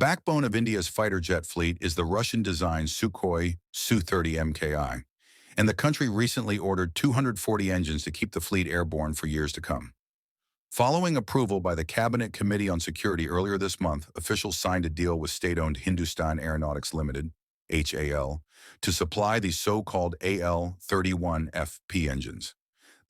backbone of India's fighter jet fleet is the Russian-designed Sukhoi Su-30 MKI, and the country recently ordered 240 engines to keep the fleet airborne for years to come. Following approval by the Cabinet Committee on Security earlier this month, officials signed a deal with state-owned Hindustan Aeronautics Limited, HAL, to supply the so-called AL-31FP engines.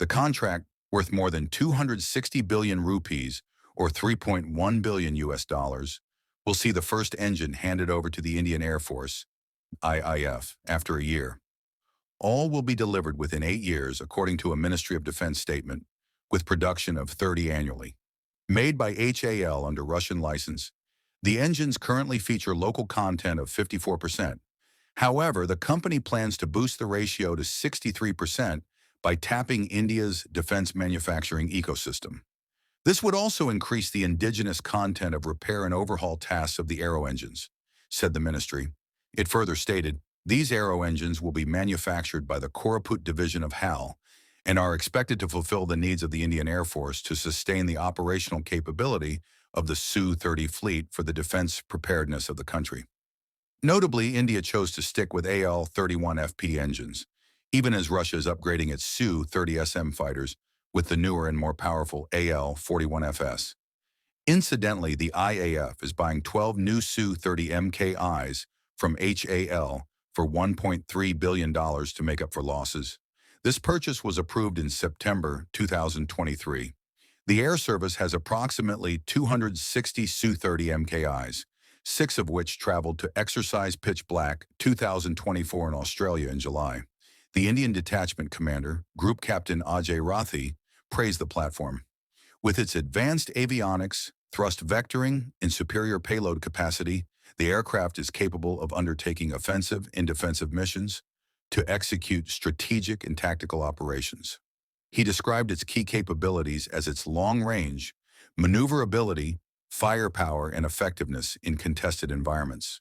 The contract, worth more than 260 billion rupees, or 3.1 billion US dollars, will see the first engine handed over to the Indian Air Force, IIF, after a year. All will be delivered within 8 years, according to a Ministry of Defense statement, with production of 30 annually. Made by HAL under Russian license, the engines currently feature local content of 54%. However, the company plans to boost the ratio to 63% by tapping India's defense manufacturing ecosystem. This would also increase the indigenous content of repair and overhaul tasks of the aero engines, said the ministry. It further stated, these aero engines will be manufactured by the Koraput division of HAL and are expected to fulfill the needs of the Indian Air Force to sustain the operational capability of the Su-30 fleet for the defense preparedness of the country. Notably, India chose to stick with AL-31FP engines, even as Russia is upgrading its Su-30SM fighters with the newer and more powerful AL-41FS. Incidentally, the IAF is buying 12 new Su-30 MKIs from HAL for $1.3 billion to make up for losses. This purchase was approved in September 2023. The air service has approximately 260 Su-30 MKIs, 6 of which traveled to Exercise Pitch Black 2024 in Australia in July. The Indian Detachment Commander, Group Captain Ajay Rathi, praised the platform. With its advanced avionics, thrust vectoring, and superior payload capacity, the aircraft is capable of undertaking offensive and defensive missions to execute strategic and tactical operations. He described its key capabilities as its long-range, maneuverability, firepower, and effectiveness in contested environments.